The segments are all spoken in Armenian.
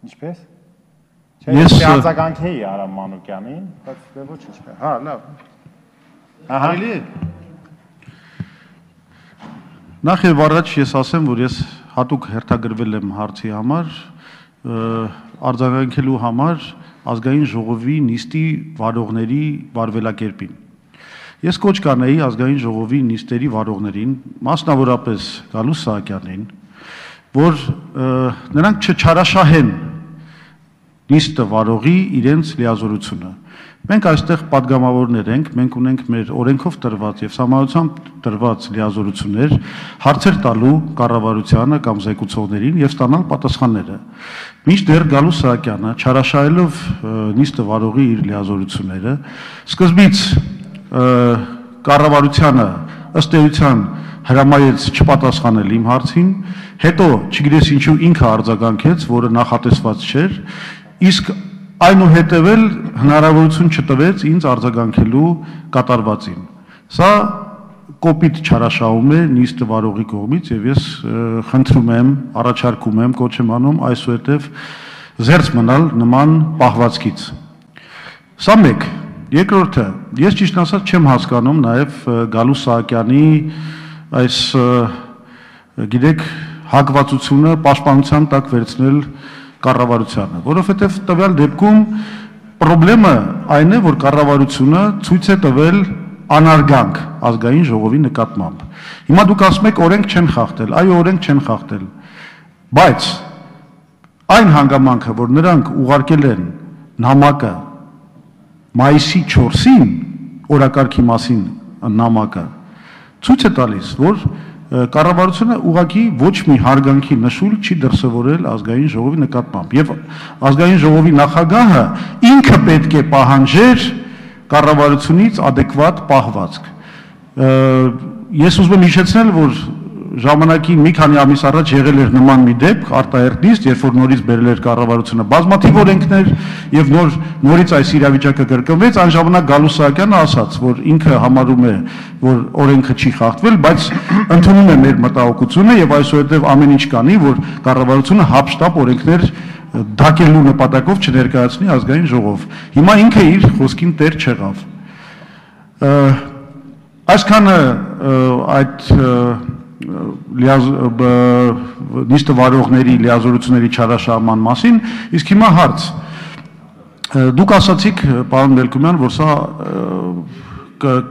Ինչպես։ Ես արձագանք էի Արամ Մանուկյանին, բայց դե ոչինչ։ Հա, լավ։ Ահա։ Նախ եւ առաջ ես ասեմ, որ ես հատուկ հերթագրվել եմ հարցի համար, արձագանքելու համար ազգային ժողովի նիստի վարողների վարվելակերպին։ Ես կոչ կանեի ազգային ժողովի նիստերի վարողներին, մասնավորապես Գալուստ Սահակյանին, որ նրանք չչարաշահեն նիստը վարողի իրենց լիազորությունը։ Մենք այստեղ падգամավորներ ենք, մենք ունենք մեր օրենքով տրված եւ համայնությամբ տրված լիազորություններ հարցեր տալու կառավարությանը կամ զեկուցողներին եւ ստանալ պատասխանները։ Մինչդեռ Գալուստ Սահակյանը չարաշահելով նիստը վարողի իր լիազորությունները, սկզբից կառավարությանը ըստ էության հրամայեց չպատասխանել իմ հարցին, հետո չգիտես ինչու ինքը արձագանքեց, որը նախատեսված չէր, իսկ այնուհետև էլ հնարավորություն չտվեց ինձ արձագանքելու կատարվածին։ Սա կոպիտ չարաշահում է նիստը վարողի կողմից եւ ես խնդրում եմ, առաջարկում եմ, կոչ եմ անում այսուհետև զերծ մնալ նման պահվածքից։ Սա մեկ։ Երկրորդը, ես ճիշտ ասած չեմ հասկանում նաեւ Գալուստ Սահակյանի այս գիտեք հակվածությունը պաշտպանության տակ վերցնել կառավարությանը, որովհետև տվյալ դեպքում խնդրեմը այն է, որ կառավարությունը ցույց է տվել անարգանք ազգային ժողովի նկատմամբ։ Հիմա դուք ասում եք օրենք չեն խախտել, այո, օրենք չեն խախտել, բայց այն հանգամանքը, որ նրանք ուղարկել են նամակը մայիսի 4-ին օրակարգի մասին նամակը, ցույց է տալիս, որ կառավարությունը ուղղակի ոչ մի հարգանքի նշույլ չի դրսևորել ազգային ժողովի նկատմամբ եւ ազգային ժողովի նախագահը ինքը պետք է պահանջեր կառավարությունից adekvat պահվածք։ Ես ուզում եմ հիշեցնել, որ ժամանակի մի քանի ամիս առաջ եղել էր նման մի դեպք արտահերտ նիստ, երբ որ նորից բերել էր կառավարությունը բազմաթիվ օրենքներ եւ նորից այս իրավիճակը կրկնվեց, այն ժամանակ Գալուստ Սահակյանը ասաց, որ ինքը համարում է, որ օրենքը չի խախտվել, բայց ընդունում է մեր մտահոգությունը եւ այսուհետեւ ամեն ինչ կանի, որ կառավարությունը հապշտապ օրենքներ դակելու նպատակով չներկայացնի ազգային ժողով։ Հիմա ինքը իր խոսքին տեր չեղավ։ Այսքանը այդ նիստը վարողների լիազորությունների չարաշահման մասին, իսկ հիմա հարց։ Դուք ասացիք, պարոն Մելքումյան, որ սա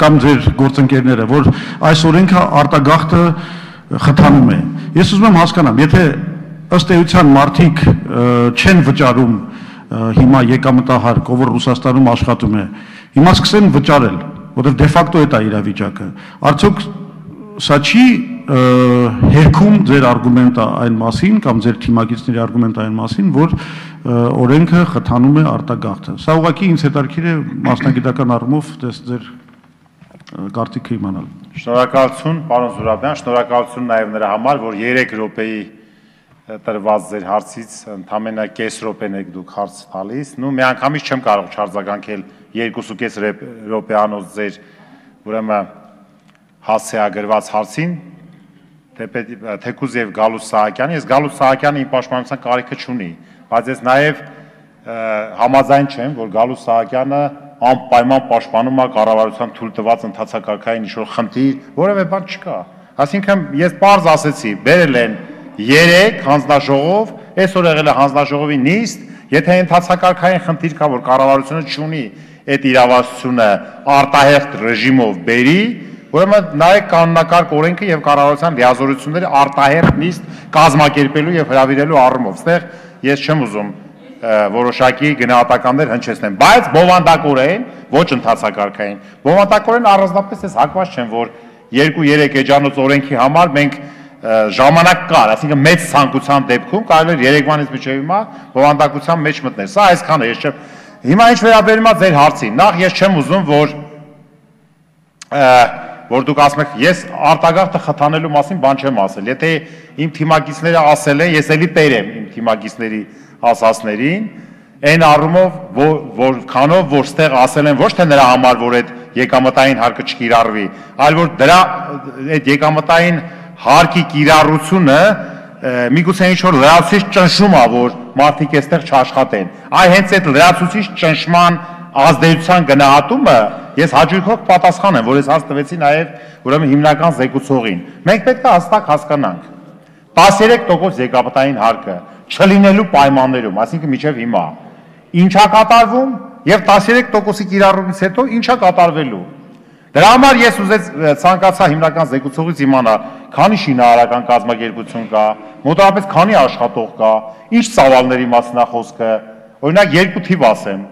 կամ ձեր գործընկերները, որ այս օրենքը արտագաղթը խթանում է։ Ես ուզում եմ հասկանամ, եթե ըստ էության մարդիկ չեն վճարում հիմա եկամտահարկ, ով որ Ռուսաստանում աշխատում է, հիմա սկսեն վճարել, որովհետև դե ֆակտո է դա իրավիճակը։ Արդյոք սա չի հերքում ձեր արգումենտը այն մասին կամ ձեր թիմակիցների արգումենտը այն մասին, որ օրենքը խթանում է արտագաղթը։ Սա ուղղակի ինձ հետաքրքիր է մասնագիտական առումով ձեր կարծիքը իմանալ։ Շնորհակալություն, պարոն Զուրաբյան, շնորհակալություն նաև նրա համար, որ 3 րոպեի տրված ձեր հարցից ընդամենը կես րոպեն եք դուք հարց տալիս։ Նու մի անգամից չեմ կարող չարձագանքել 2.5 րոպեանոց ձեր ուրեմն հասցեագրված հարցին, թեկուզ եւ Գալուստ Սահակյանի, ես Գալուստ Սահակյանը իմ պաշտպանության կարիքը չունի, բայց ես նաև համաձայն չեմ, որ Գալուստ Սահակյանը անպայման պաշտպանում է կառավարության թույլ տված ընթացակարգային ինչ-որ խնդիր, որևէ բան չկա։ Այսինքն ես պարզ ասեցի, բերել են 3 հանձնաժողով, այսօր եղել է հանձնաժողովի նիստ, եթե ընթացակարգային խնդիր կա, որ կառավարությունը չունի այդ իրավասությունը արտահերթ ռեժիմով բերի, ուրեմն նայեք կանոնակարգ օրենքը եւ կառավարության լիազորությունները արտահերթ նիստ կազմակերպելու եւ հրավիրելու առումով։ Այստեղ ես չեմ ուզում որոշակի գնահատականներ հնչեցնեմ, բայց բովանդակորեն, ոչ ընթացակարգային, բովանդակորեն առանձնապես ես հակված չեմ, որ 2-3 էջանոց օրենքի համար մենք ժամանակ կար, այսինքն մեծ ցանկության դեպքում կարելի է Երևանից մինչև հիմա բովանդակության մեջ մտնել։ Սա այսքանը ես չեմ։ Հիմա ինչ վերաբերում է ձեր հարցին, նախ ես չեմ ուզում, որ դուք ասում եք, ես արտագաղթը խթանելու մասին բան չեմ ասել։ Եթե իմ թիմակիցները ասել են, ես էլի տեր եմ իմ թիմակիցների ասածներին, այն առումով, որքանով որ ստեղ ասել են ոչ թե նրա համար, որ այդ եկամտային հարկը չկիրառվի, այլ որ դրա այդ եկամտային հարկի կիրառությունը միգուցե ինչ-որ լրացուցիչ ճնշում է, որ մարդիկ այստեղ չաշխատեն։ Այ հենց այդ լրացուցիչ ճնշման ազդեցության գնահատումը ես հաջորդող պատասխան եմ, որ ես հաս տվեցի նաև ուրեմն հիմնական զեկուցողին։ Մենք պետք է հստակ հասկանանք 13% եկամտային հարկը չլինելու պայմաններում, այսինքն մինչև հիմա ինչա կատարվում եւ 13%-ի կիրառումից հետո ինչա կատարվելու։ Դրա համար ես ցանկացա հիմնական զեկուցողից իմանալ, քանի շինարարական կազմակերպություն կա, մոտավորապես քանի աշխատող կա, ինչ ծավալների մասն է խոսքը։ Օրինակ երկու թիվ ասեմ,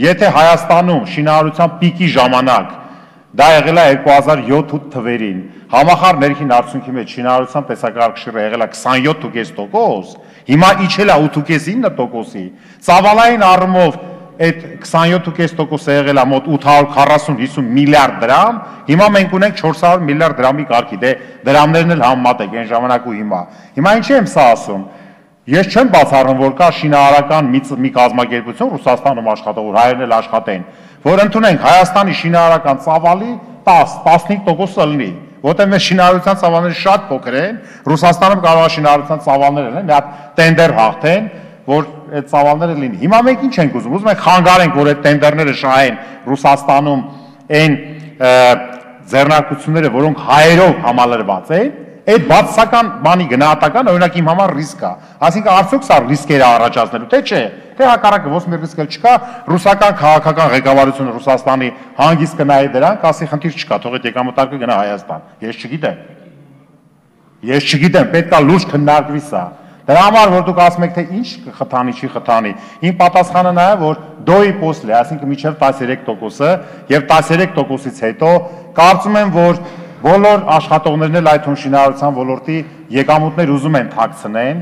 եթե Հայաստանում շինարարության պիկի ժամանակ դա եղել է 2007 թվերին, համախառն ներքին արդյունքի մեջ շինարարության տեսակարգշիռը եղել է 27.5%, հիմա իջել է 8.9%-ի, ծավալային առումով այդ 27.5%-ը եղել է մոտ 840-50 միլիարդ դրամ, հիմա մենք ունենք 400 միլիարդ դրամի կարգի, դե դրամներն էլ համեմատեք այն ժամանակ ու հիմա։ Հիմա ինչի եմ սա ասում։ Ես չեմ բացառում, որ կա շինարարական մի կազմակերպություն Ռուսաստանում աշխատող, որ հայերն էլ աշխատեն, որ ընդունենք Հայաստանի շինարարական ծավալի 10-15%-ը լինի, որտեղ մեր շինարարության ծավալները շատ փոքր են, Ռուսաստանում կարող է շինարարության ծավալները լինեն, մի հատ տենդեր հաղթեն, որ այդ ծավալները լինի։ Հիմա մենք ինչ ենք ուզում ենք խանգարենք, որ այդ տենդերները շահեն Ռուսաստանում այն ձեռնարկությունները, որոնք հայերով համալրված են, այդ բացասական բանի գնահատական օրինակ իմ համար ռիսկ է։ Այսինքն արդյոք սա ռիսկեր է առաջացնելու, թե չէ։ Թե հակառակը ոչ մի ռիսկ չկա, ռուսական քաղաքական ղեկավարությունը Ռուսաստանի հանգիստ կնայի դրան, ասի խնդիր չկա, թող այդ եկամտարկը գնա Հայաստան։ Ես չգիտեմ, պետք է լուրջ քննարկվի սա։ Դրա համար որ դուք ասում եք թե ինչ խթանի չի խթանի, իմ պատասխանը նա է, որ դոյի պոսլի, այսինքն մինչև 13%-ը եւ 13%-ից հետո կարծում եմ, որ բոլոր աշխատողներն էլ այդ շինարարության ոլորտի եկամուտներ ուզում են թաքցնեն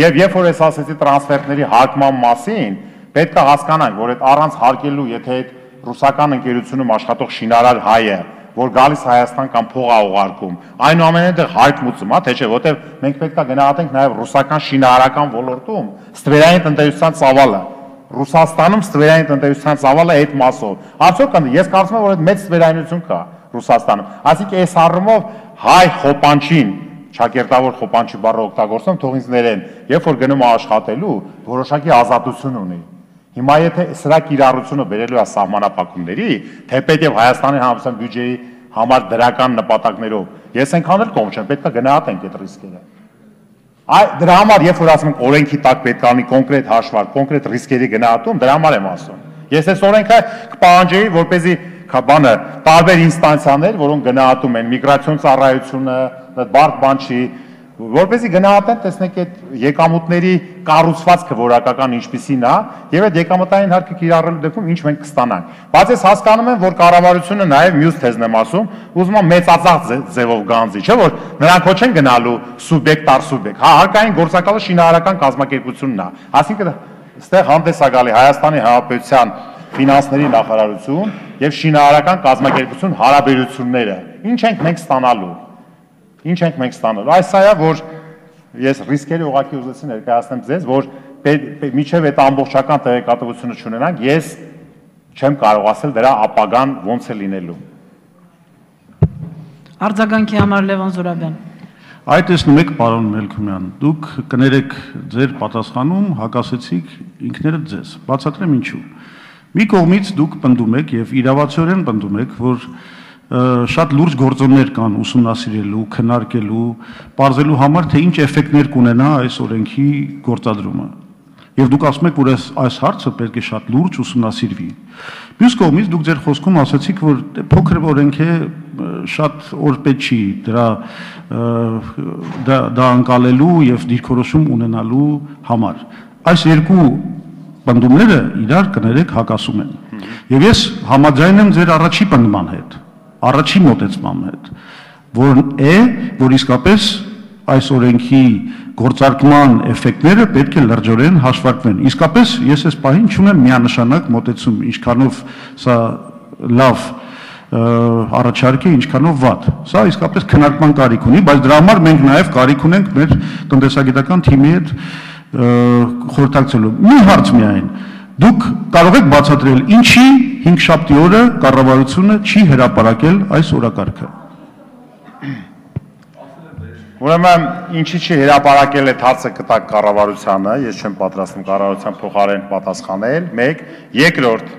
եւ երբ որ ես ասեցի տրանսֆերտների հարկման մասին, պետք է հասկանանք, որ այդ առանց հարկելու, եթե այդ ռուսական ընկերությունում աշխատող շինարար հայը որ գալիս Հայաստան կամ փող է ուղարկում, այնուամենայնիվ հարկմուծում, թե չէ, որտեղ մենք պետք է գնահատենք նաև ռուսական շինարարական ոլորտում ստվերային տնտեսության ծավալը։ Ռուսաստանում ստվերային տնտեսության ծավալը այդ մասով։ Արդյոք ես կարծում եմ, որ այդ մեծ ստվերայնություն կա Ռուսաստանում։ Այսինքն այս առումով հայ խոպանչին, ճակերտավոր խոպանչի բառը օգտագործում, թող ինձ ներեն, երբ որ գնում է աշխատելու, որոշակի ազատություն ունի։ Հիմա եթե սրա կիրառությունը բերելու է սահմանափակումների, թեպետ եւ Հայաստանի Հանրապետության բյուջեի համար դրական նպատակներով, ես այնքան էլ կողմ չեմ, պետք է գնահատենք այդ ռիսկերը։ Դրա համար երբ որ ասում ենք օրենքի տակ պետք է լինի կոնկրետ հաշվարկ, կոնկրետ ռիսկերի գնահատում, դրա համար եմ ասում։ Ես այս օրենքը կպահանջեի, որպեսզի բանը տարբեր ինստանցիաներ, որոնք գնահատում են միգրացիոն ծառայությունը, բարդ բան չի, որպեսզի գնահատեն, տեսնեք այդ եկամուտների կառուցվածքը որակական ինչպիսին է եւ այդ եկամտային հարկը կիրառելու դեպքում ինչ մենք կստանանք։ Բայց ես հասկանում եմ, որ կառավարությունը նաեւ մյուս թեզն եմ ասում, ուզում է մեծածախ ձևով գանձի, չէ՞ որ նրանք ոչ են գնալու սուբյեկտ առ սուբյեկտ։ Հարկային գործակալը շինարարական կազմակերպությունն է։ Այսինքն այստեղ հանդես է գալի Հայաստանի Հանրապետության ֆինանսների նախարարություն եւ շինարարական կազմակերպություն հարաբերությունները։ Ինչ ենք մենք ստանալու։ Ինչ ենք մենք ստանալու։ Այս սա է, որ ես ռիսկերի ուղղակի ուզեցի ներկայացնեմ ձեզ, որ միջև այդ ամբողջական տեղեկատվությունը չունենանք, ես չեմ կարող ասել դրա ապագան ոնց է լինելու։ Արձագանքի համար Լևոն Զուրաբյան։ Այդ տեսնում եք, պարոն Մելքումյան, դուք կներեք ձեր պատասխանում հակասեցիք ինքներդ ձեզ։ Բացատրեմ ինչու։ Մի կողմից դուք պնդում եք եւ իրավացիորեն պնդում եք, որ շատ լուրջ գործոններ կան ուսումնասիրելու, քննարկելու, բարձելու համար, թե ինչ էֆեկտներ կունենա այս օրենքի գործադրումը։ Եվ դուք ասում եք, որ այս հարցը պետք է շատ լուրջ ուսումնասիրվի։ Մյուս կողմից դուք ձեր խոսքում ասացիք, որ փոքր օրենք է, շատ օր պետք չի դա անցալելու եւ դիրքորոշում ունենալու համար։ Այս երկու պնդումները իրար կներեք հակասում են։ Եվ ես համաձայն եմ ձեր առաջի պնդման հետ, առաջի մոտեցման հետ, որ իսկապես այս օրենքի գործարկման էֆեկտները պետք է լրջորեն հաշվարկվեն։ Իսկապես ես այս պահին չունեմ միանշանակ մոտեցում, ինչքանով սա լավ առաջարկ է, ինչքանով վատ։ Սա իսկապես քննարկման կարիք ունի, բայց դրա համար մենք նաև կարիք ունենք մեր տնտեսագիտական թիմի հետ խորհրդակցելու։ Մի հարց միայն, դուք կարող եք բացատրել ինչի 5-շաբթի օրը կառավարությունը չի հրապարակել այս օրակարգը։ Ուրեմն ինչի՞ չի հրապարակել այդ հարցը կտակ կառավարությանը, ես չեմ պատրաստվում կառավարության փոխարեն պատասխանել, 1, երկրորդ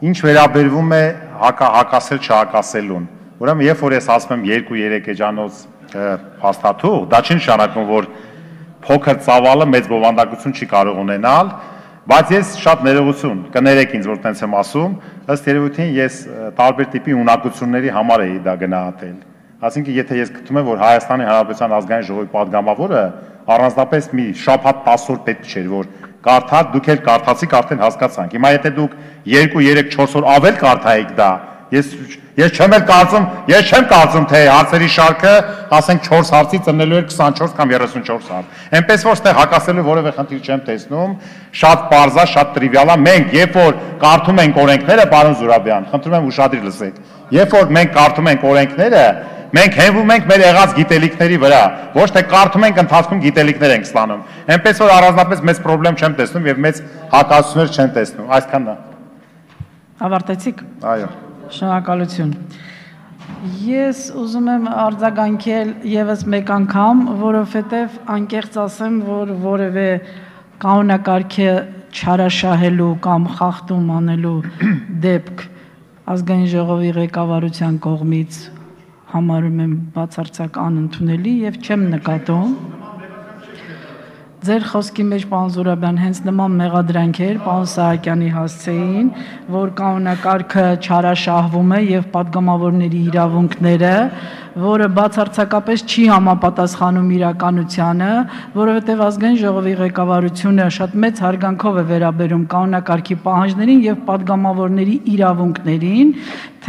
Ինչ վերաբերվում է հակասել չհակասելուն։ Ուրեմն երբ որ ես ասում եմ 2-3 էջանոց փաստաթուղ, դա չի նշանակում, որ փոքր ծավալը մեծ բովանդակություն չի կարող ունենալ, բայց ես շատ ներողություն կներեք ինձ, որ տենց եմ ասում, ըստ երևույթին ես տարբեր տիպի ունակությունների համար էի դա գնահատել։ Այսինքն եթե ես գտնում եմ, որ Հայաստանի Հանրապետության ազգային ժողովի падգամավորը առանձնապես մի շաբաթ 10 օր պետք չէր, որ կարդա, դուք էլ կարդացիք, արդեն հասկացանք։ Հիմա եթե դուք 2-3-4 օր ավել կարդայիք դա, ես չեմ կարծում, թե հարցերի շարքը, ասենք 4 հարցից ծնելու էր 24 կամ 34 հարց։ Էնպես որ ստեղ հակասելու որևէ խնդիր չեմ տեսնում, շատ պարզ է, շատ տրիվիալ է։ Մենք երբ որ կարդում ենք օրենքները, պարոն Զուրաբյան, խնդրում եմ ուշադիր լսեք։ Երբ որ մենք կարդում ենք օրենքները, մենք հենվում ենք մեր եղած գիտելիքների վրա, ոչ թե կարդում ենք ընթացքում գիտելիքներ ենք ստանում։ Էնպես որ առանձնապես մեծ խնդրեմ չեմ տեսնում եւ մեծ հակասություններ չեմ տեսնում։ Այսքանն է։ Ավարտեցիք։ Այո։ Շնորհակալություն։ Ես ուզում եմ արձագանքել եւս մեկ անգամ, որովհետեւ անկեղծ ասեմ, որ որևէ կանոնակարգը չարաշահելու կամ խախտում անելու դեպք ազգային ժողովի ղեկավարության կողմից համարում եմ բացարձակ անընդունելի եւ չեմ նկատում Ձեր խոսքի մեջ պարոն Զուրաբյան հենց նման մեղադրանքեր պարոն Սահակյանի հասցեին, որ կանոնակարգը չարաշահվում է եւ падգամավորների իրավունքները, որը բացարձակապես չի համապատասխանում իրականությանը, որովհետեւ ազգային ժողովի ղեկավարությունը շատ մեծ հարգանքով է վերաբերում կանոնակարգի պահանջներին եւ падգամավորների իրավունքներին,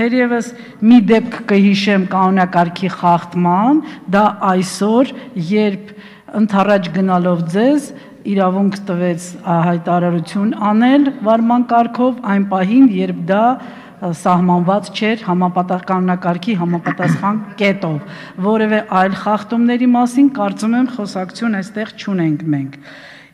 թերևս մի դեպք կհիշեմ կանոնակարգի խախտման, դա այսօր, երբ ընդառաջ գնալով ձեզ իրավունք տվեց հայտարարություն անել վարման կարգով այն պահին, երբ դա սահմանված չէր համապատասխաննակարգի համապատասխան կետով, որևէ այլ խախտումների մասին կարծում եմ խոսակցություն այստեղ չունենք մենք։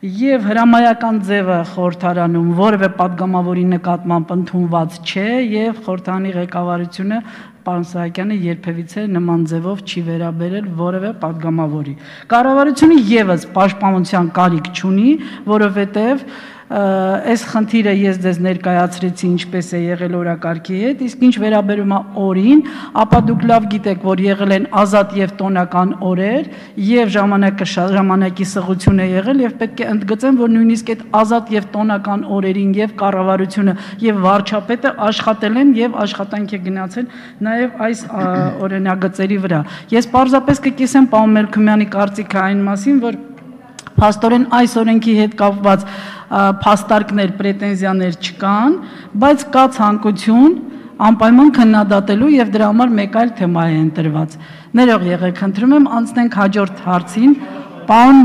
Եվ հրամայական ձևը խորհրդարանում որևէ падգամավորի նկատմամբ ընդունված չէ եւ խորհրդարանի ղեկավարությունը պարոն Սահակյանը երբևիցե նման ձևով չի վերաբերել որևէ падգամավորի։ Կառավարությունը եւս պաշտպանության կարիք չունի, որովհետեւ այս խնդիրը ես ձեզ ներկայացրեցի ինչպես է եղել օրակարգի հետ, իսկ ինչ վերաբերում է օրին, ապա դուք լավ գիտեք, որ եղել են ազատ եւ տոնական օրեր եւ ժամանակի սղություն է եղել եւ պետք է ընդգծեմ, որ նույնիսկ այդ ազատ եւ տոնական օրերին եւ կառավարությունը եւ վարչապետը աշխատել են եւ աշխատանք է գնացել նաեւ այս օրենագծերի վրա։ Ես պարզապես կկիսեմ պարոն Մելքումյանի կարծիքը այն մասին, որ փաստորեն այս օրենքի հետ կապված փաստարկներ, պրետենզիաներ չկան, բայց կա ցանկություն անպայման քննադատելու եւ դրա համար մեկ այլ թեմա է ընտրված։ Ներող եղեք, խնդրում եմ անցնենք հաջորդ հարցին, պարոն